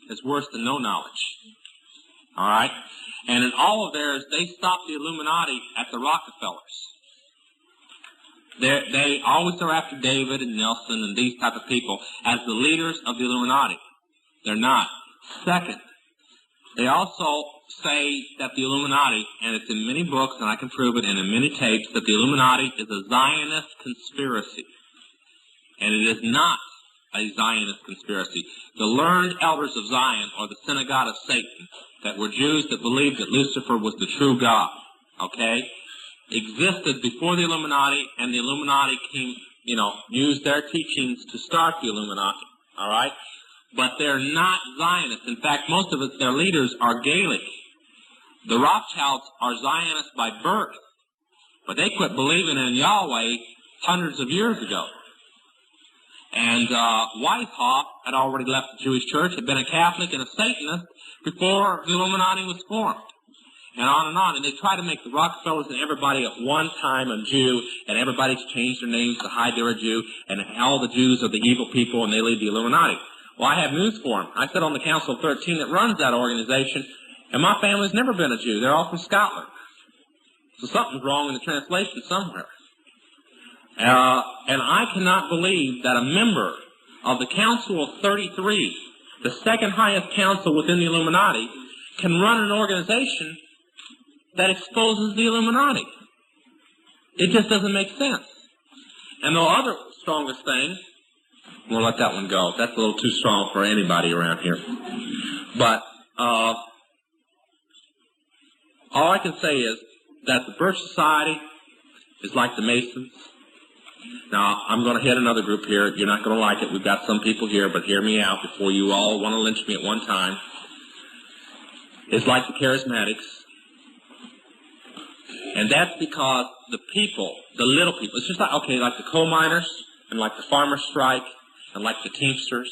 is worse than no knowledge. All right? And in all of theirs, they stopped the Illuminati at the Rockefellers. They always are after David and Nelson and these type of people as the leaders of the Illuminati. They're not. Second, they also say that the Illuminati, and it's in many books, and I can prove it, and in many tapes, that the Illuminati is a Zionist conspiracy. And it is not a Zionist conspiracy. The learned elders of Zion, or the synagogue of Satan, that were Jews that believed that Lucifer was the true God, okay, existed before the Illuminati, and the Illuminati came, used their teachings to start the Illuminati, all right? But they're not Zionists. In fact, most of their leaders are Gaelic. The Rothschilds are Zionists by birth, but they quit believing in Yahweh hundreds of years ago. And Weishaupt had already left the Jewish church, had been a Catholic and a Satanist before the Illuminati was formed. And on. And they try to make the Rockefellers and everybody at one time a Jew, and everybody's changed their names to hide they're a Jew, and all the Jews are the evil people, and they lead the Illuminati. Well, I have news for them. I sit on the Council of 13 that runs that organization, and my family's never been a Jew. They're all from Scotland. So something's wrong in the translation somewhere. And I cannot believe that a member of the Council of 33, the second highest council within the Illuminati, can run an organization that exposes the Illuminati. It just doesn't make sense. And the other strongest thing, we'll let that one go. That's a little too strong for anybody around here. But all I can say is that the Birch Society is like the Masons. Now, I'm going to hit another group here. You're not going to like it. We've got some people here, but hear me out before you all want to lynch me at one time. It's like the Charismatics. And that's because the people, the little people, it's just like, okay, like the coal miners and like the farmer strike and like the Teamsters.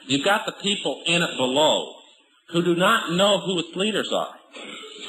You've got the people in it below who do not know who its leaders are.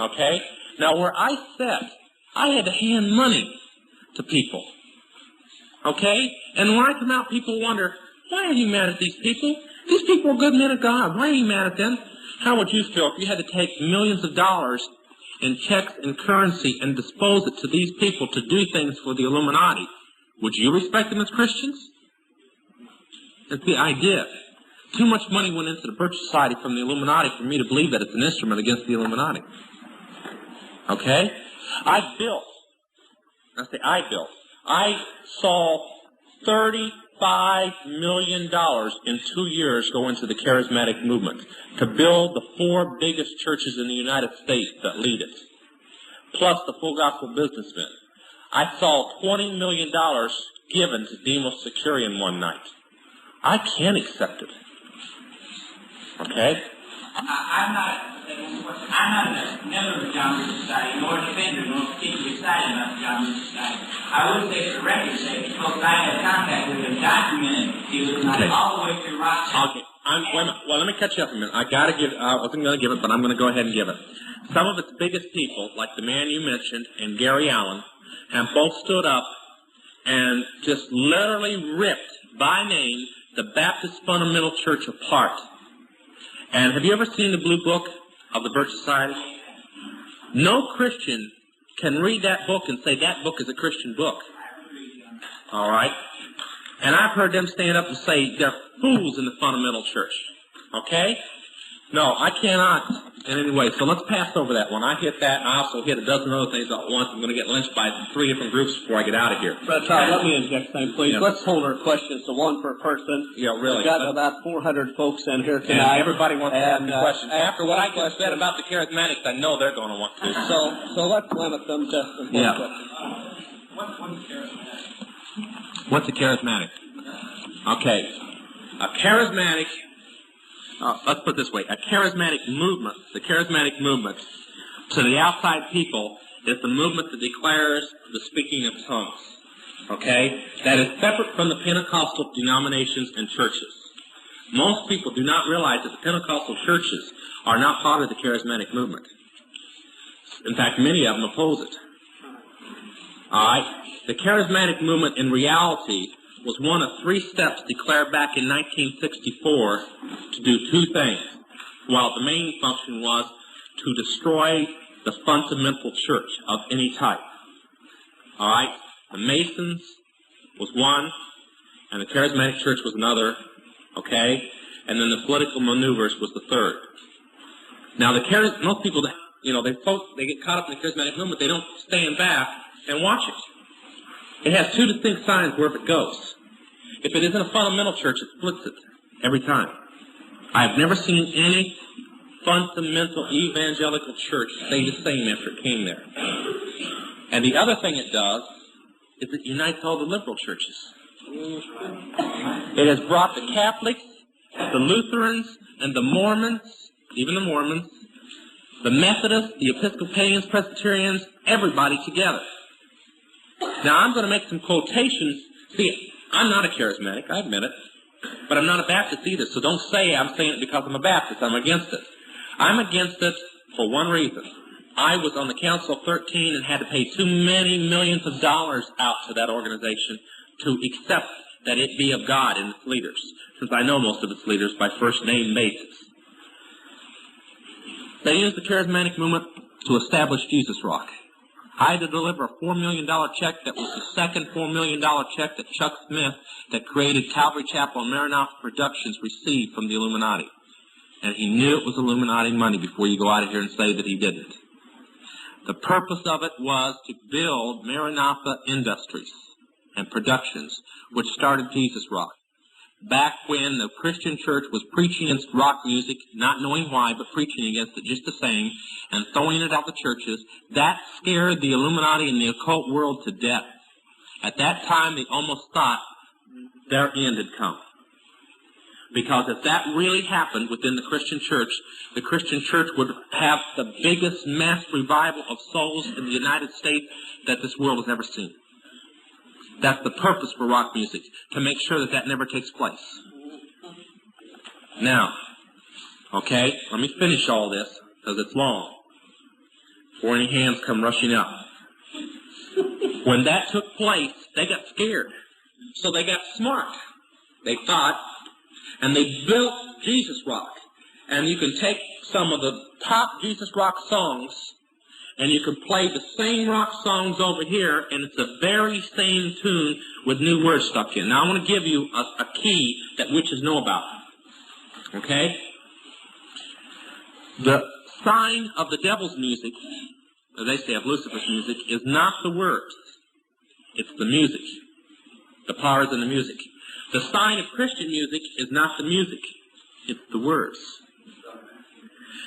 Okay? Now, where I sat, I had to hand money to people. Okay? And when I come out, people wonder, why are you mad at these people? These people are good men of God. Why are you mad at them? How would you feel if you had to take millions of dollars in checks and currency and dispose it to these people to do things for the Illuminati? Would you respect them as Christians? That's the idea. Too much money went into the Birch Society from the Illuminati for me to believe that it's an instrument against the Illuminati. Okay? I saw $35 million in 2 years go into the charismatic movement to build the 4 biggest churches in the United States that lead it, plus the full gospel businessmen. I saw $20 million given to Demos Securian one night. I can't accept it. Okay? I'm not a member of the John Lewis Society, nor a defender, nor particularly excited about the John Lewis Society. I would say, for the record's sake, because I had contact with him, documented the Illuminati all the way through Rothschild. Okay. Wait a minute. Well, let me catch you up a minute. I wasn't going to give it, but I'm going to go ahead and give it. Some of its biggest people, like the man you mentioned and Gary Allen, have both stood up and just literally ripped, by name, the Baptist Fundamental Church apart. And have you ever seen the Blue Book of the Birch Society? No Christian can read that book and say that book is a Christian book. All right? And I've heard them stand up and say they're fools in the fundamental church. Okay? No, I cannot in any way. So let's pass over that one. I hit that, and I also hit a dozen other things at once. I'm going to get lynched by 3 different groups before I get out of here. Brother Todd, let me inject something, please. Yeah. Let's hold our questions to one per person. Yeah, really. We've got about 400 folks in here And tonight. everybody wants to ask me questions. After what I just said about the charismatics, I know they're going to want to. So let's limit them to one question. What's a charismatic? Okay. A charismatic, let's put it this way, a charismatic movement, the charismatic movement to the outside people is the movement that declares the speaking of tongues. Okay? That is separate from the Pentecostal denominations and churches. Most people do not realize that the Pentecostal churches are not part of the charismatic movement. In fact, many of them oppose it. All right? The charismatic movement in reality was one of 3 steps declared back in 1964 to do 2 things. Well, the main function was to destroy the fundamental church of any type. All right? The Masons was one, and the Charismatic Church was another, okay? And then the political maneuvers was the third. Now, most people, they get caught up in the Charismatic movement, they don't stand back and watch it. It has two distinct signs wherever it goes. If it isn't a fundamental church, it splits it every time. I've never seen any fundamental evangelical church stay the same after it came there. And the other thing it does is it unites all the liberal churches. It has brought the Catholics, the Lutherans, and the Mormons, even the Mormons, the Methodists, the Episcopalians, Presbyterians, everybody together. Now, I'm going to make some quotations. See, I'm not a charismatic, I admit it, but I'm not a Baptist either, so don't say I'm saying it because I'm a Baptist. I'm against it. I'm against it for one reason. I was on the Council of 13 and had to pay too many millions of dollars out to that organization to accept that it be of God and its leaders, since I know most of its leaders by first name basis. They used the charismatic movement to establish Jesus Rock. I had to deliver a $4 million check that was the second $4 million check that Chuck Smith, that created Calvary Chapel and Maranatha Productions, received from the Illuminati. And he knew it was Illuminati money before you go out of here and say that he didn't. The purpose of it was to build Maranatha Industries and Productions, which started Jesus Rock. Back when the Christian church was preaching against rock music, not knowing why, but preaching against it just the same, and throwing it out the churches, that scared the Illuminati and the occult world to death. At that time, they almost thought their end had come. Because if that really happened within the Christian church would have the biggest mass revival of souls in the United States that this world has ever seen. That's the purpose for rock music, to make sure that that never takes place. Now, okay, let me finish all this, because it's long, before any hands come rushing up. When that took place, they got scared. So they got smart, they thought, and they built Jesus Rock. And you can take some of the top Jesus Rock songs, and you can play the same rock songs over here, and it's the very same tune with new words stuck in. Now, I want to give you a key that witches know about. Okay? The sign of the devil's music, as they say of Lucifer's music, is not the words. It's the music. The power is in the music. The sign of Christian music is not the music. It's the words.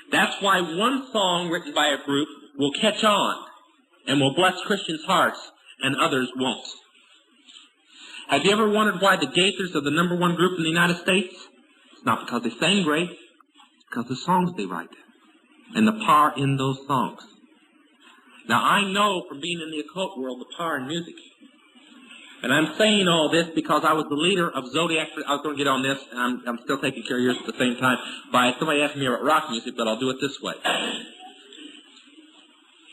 That's why one song written by a group will catch on and will bless Christians' hearts, and others won't. Have you ever wondered why the Gaithers are the #1 group in the United States? It's not because they sing great. It's because of the songs they write and the power in those songs. Now, I know from being in the occult world the power in music. And I'm saying all this because I was the leader of Zodiac. I was going to get on this, and I'm still taking care of yours at the same time. By somebody asked me about rock music, but I'll do it this way.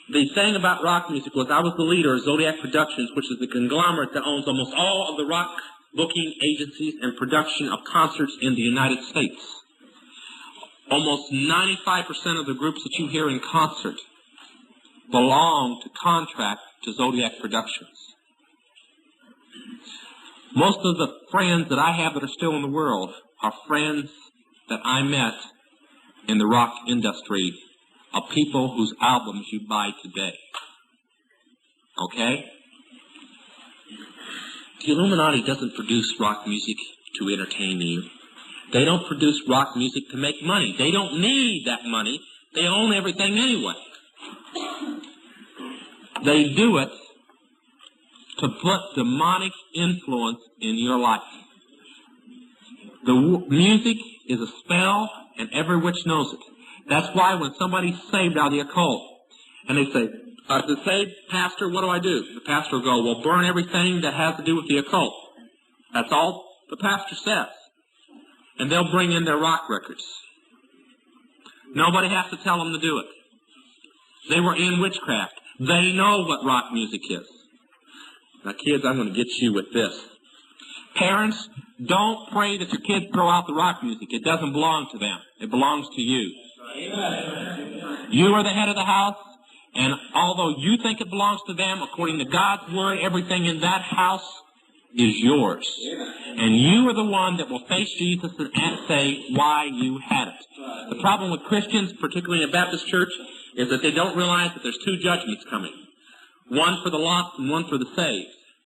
The thing about rock music was I was the leader of Zodiac Productions, which is the conglomerate that owns almost all of the rock booking agencies and production of concerts in the United States. Almost 95% of the groups that you hear in concert belong to contract to Zodiac Productions. Most of the friends that I have that are still in the world are friends that I met in the rock industry, of people whose albums you buy today. Okay? The Illuminati doesn't produce rock music to entertain you. They don't produce rock music to make money. They don't need that money. They own everything anyway. They do it to put demonic influence in your life. The music is a spell, and every witch knows it. That's why when somebody's saved out of the occult, and they say, to say, Pastor, what do I do? The pastor will go, well, burn everything that has to do with the occult. That's all the pastor says. And they'll bring in their rock records. Nobody has to tell them to do it. They were in witchcraft. They know what rock music is. Now, kids, I'm going to get you with this. Parents, Don't pray that your kids throw out the rock music. It doesn't belong to them. It belongs to you. You are the head of the house, and although you think it belongs to them, according to God's word, everything in that house is yours. And you are the one that will face Jesus and say why you had it. The problem with Christians, particularly in a Baptist church, is that they don't realize that there's two judgments coming. One for the lost and one for the saved.